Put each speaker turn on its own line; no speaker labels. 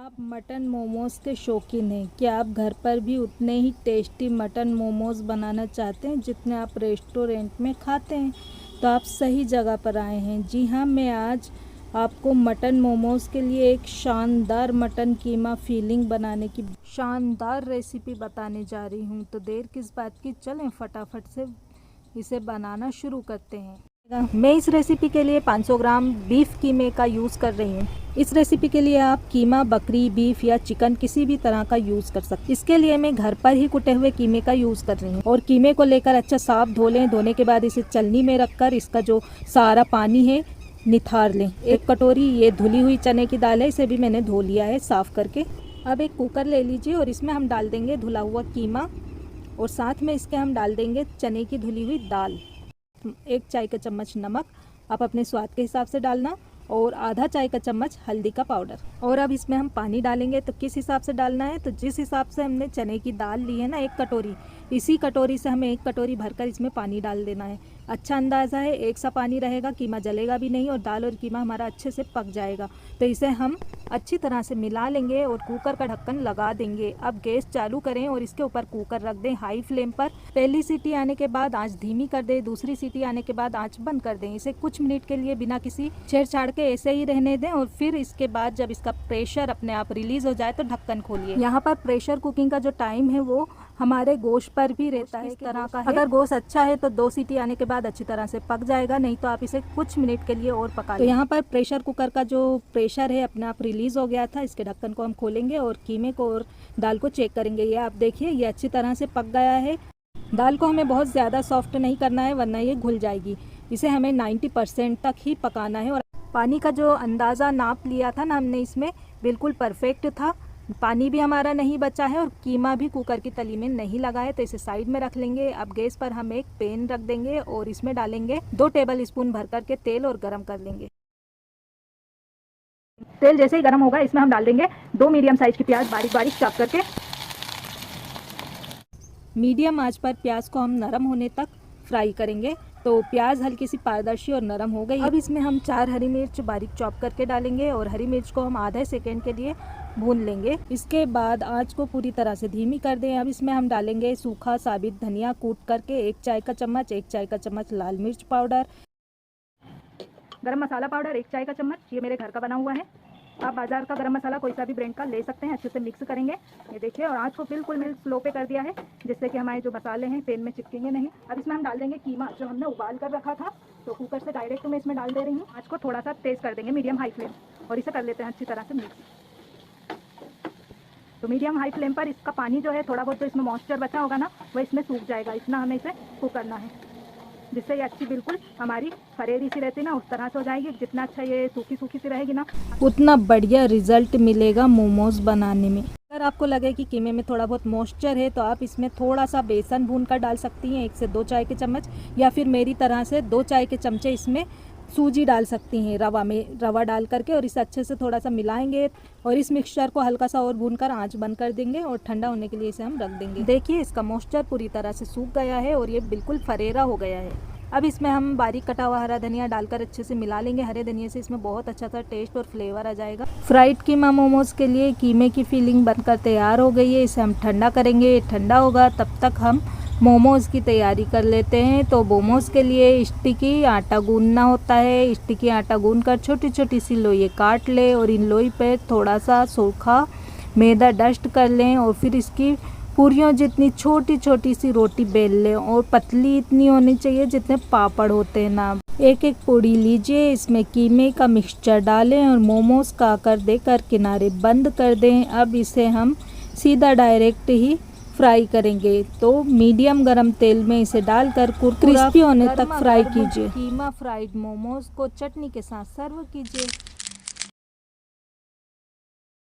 आप मटन मोमोज़ के शौकीन हैं? क्या आप घर पर भी उतने ही टेस्टी मटन मोमोज़ बनाना चाहते हैं जितने आप रेस्टोरेंट में खाते हैं? तो आप सही जगह पर आए हैं। जी हाँ, मैं आज आपको मटन मोमोज़ के लिए एक शानदार मटन कीमा फीलिंग बनाने की शानदार रेसिपी बताने जा रही हूँ। तो देर किस बात की, चलें फटाफट से इसे बनाना शुरू करते हैं। मैं इस रेसिपी के लिए 500 ग्राम बीफ कीमे का यूज़ कर रही हूँ। इस रेसिपी के लिए आप कीमा, बकरी, बीफ या चिकन किसी भी तरह का यूज़ कर सकते हैं। इसके लिए मैं घर पर ही कुटे हुए कीमे का यूज़ कर रही हूँ। और कीमे को लेकर अच्छा साफ धो लें। धोने के बाद इसे चलनी में रखकर इसका जो सारा पानी है निथार लें। एक कटोरी ये धुली हुई चने की दाल है, इसे भी मैंने धो लिया है साफ करके। अब एक कुकर ले लीजिए और इसमें हम डाल देंगे धुला हुआ कीमा और साथ में इसके हम डाल देंगे चने की धुली हुई दाल। 1 चाय का चम्मच नमक आप अपने स्वाद के हिसाब से डालना और आधा चाय का चम्मच हल्दी का पाउडर। और अब इसमें हम पानी डालेंगे तो किस हिसाब से डालना है, तो जिस हिसाब से हमने चने की दाल ली है ना 1 कटोरी, इसी कटोरी से हमें 1 कटोरी भरकर इसमें पानी डाल देना है। अच्छा अंदाज़ा है, एक सा पानी रहेगा, कीमा जलेगा भी नहीं और दाल और कीमा हमारा अच्छे से पक जाएगा। तो इसे हम अच्छी तरह से मिला लेंगे और कुकर का ढक्कन लगा देंगे। अब गैस चालू करें और इसके ऊपर कुकर रख दें हाई फ्लेम पर। पहली सीटी आने के बाद आंच धीमी कर दें, दूसरी सीटी आने के बाद आंच बंद कर दें। इसे कुछ मिनट के लिए बिना किसी छेड़छाड़ के ऐसे ही रहने दें और फिर इसके बाद जब इसका प्रेशर अपने आप रिलीज हो जाए तो ढक्कन खोलिए। यहाँ पर प्रेशर कुकिंग का जो टाइम है वो हमारे गोश्त पर भी रहता है, इस तरह का है। अगर गोश्त अच्छा है तो 2 सीटी आने के बाद अच्छी तरह से पक जाएगा, नहीं तो आप इसे कुछ मिनट के लिए और पका। तो यहाँ पर प्रेशर कुकर का जो प्रेशर है अपने आप रिलीज हो गया था। इसके ढक्कन को हम खोलेंगे और कीमे को और दाल को चेक करेंगे। ये आप देखिए, ये अच्छी तरह से पक गया है। दाल को हमें बहुत ज़्यादा सॉफ्ट नहीं करना है वरना ये घुल जाएगी। इसे हमें 90% तक ही पकाना है। और पानी का जो अंदाज़ा नाप लिया था ना हमने, इसमें बिल्कुल परफेक्ट था। पानी भी हमारा नहीं बचा है और कीमा भी कुकर की तली में नहीं लगा है। तो इसे साइड में रख लेंगे। अब गैस पर हम एक पैन रख देंगे और इसमें डालेंगे 2 टेबल स्पून भर कर के तेल और गरम कर लेंगे। तेल जैसे ही गरम होगा इसमें हम डाल देंगे 2 मीडियम साइज की प्याज बारीक बारीक चॉप करके। मीडियम आंच पर प्याज को हम नरम होने तक फ्राई करेंगे। तो प्याज हल्की सी पारदर्शी और नरम हो गई। अब इसमें हम 4 हरी मिर्च बारीक चॉप करके डालेंगे और हरी मिर्च को हम आधे सेकेंड के लिए भून लेंगे। इसके बाद आंच को पूरी तरह से धीमी कर दें। अब इसमें हम डालेंगे सूखा साबित धनिया कूट करके 1 चाय का चम्मच, 1 चाय का चम्मच लाल मिर्च पाउडर, गरम मसाला पाउडर 1 चाय का चम्मच, ये मेरे घर का बना हुआ है। आप बाजार का गरम मसाला कोई सा भी ब्रांड का ले सकते हैं। अच्छे से मिक्स करेंगे। ये देखिए, और आंच को बिल्कुल मैं स्लो पे कर दिया है जिससे कि हमारे जो मसाले हैं पैन में चिपकेंगे नहीं। अब इसमें हम डाल देंगे कीमा जो हमने उबाल कर रखा था। तो कुकर से डायरेक्ट मैं इसमें डाल दे रही हूँ। आंच को थोड़ा सा तेज कर देंगे, मीडियम हाई फ्लेम, और इसे कर लेते हैं अच्छी तरह से मिक्स। तो मीडियम हाई फ्लेम पर इसका पानी जो है, थोड़ा बहुत जो इसमें मॉइस्चर बचा होगा ना, वो इसमें सूख जाएगा। इतना हमें इसे कुक करना है जिससे ये अच्छी बिल्कुल हमारी फरेरी सी रहती ना, उस तरह से हो जाएगी। जितना अच्छा ये सूखी सूखी सी रहेगी ना, उतना बढ़िया रिजल्ट मिलेगा मोमोज बनाने में। अगर आपको लगे कि कीमे में थोड़ा बहुत मॉइस्चर है तो आप इसमें थोड़ा सा बेसन भून कर डाल सकती हैं, 1 से 2 चाय के चम्मच, या फिर मेरी तरह से 2 चाय के चमचे इसमें सूजी डाल सकती हैं रवा डाल करके। और इसे अच्छे से थोड़ा सा मिलाएंगे और इस मिक्सचर को हल्का सा और भूनकर आंच बंद कर देंगे और ठंडा होने के लिए इसे हम रख देंगे। देखिए, इसका मॉइस्चर पूरी तरह से सूख गया है और ये बिल्कुल फरेरा हो गया है। अब इसमें हम बारीक कटा हुआ हरा धनिया डालकर अच्छे से मिला लेंगे। हरे धनिया से इसमें बहुत अच्छा सा टेस्ट और फ्लेवर आ जाएगा। फ्राइड कीमा मोमोज के लिए कीमे की फीलिंग बनकर तैयार हो गई है। इसे हम ठंडा करेंगे। ठंडा होगा तब तक हम मोमोज़ की तैयारी कर लेते हैं। तो मोमोज़ के लिए स्टिकी आटा गूंदना होता है। स्टिकी आटा गूंद कर छोटी छोटी सी लोई काट लें और इन लोई पे थोड़ा सा सूखा मैदा डस्ट कर लें और फिर इसकी पूरियों जितनी छोटी छोटी सी रोटी बेल लें और पतली इतनी होनी चाहिए जितने पापड़ होते हैं ना। एक एक पूड़ी लीजिए, इसमें कीमे का मिक्सचर डालें और मोमोज़ का आकार देकर किनारे बंद कर दें। अब इसे हम सीधा डायरेक्ट ही फ्राई करेंगे। तो मीडियम गरम तेल में इसे डालकर क्रिस्पी होने तक फ्राई कीजिए। कीमा फ्राइड मोमोज को चटनी के साथ सर्व कीजिए।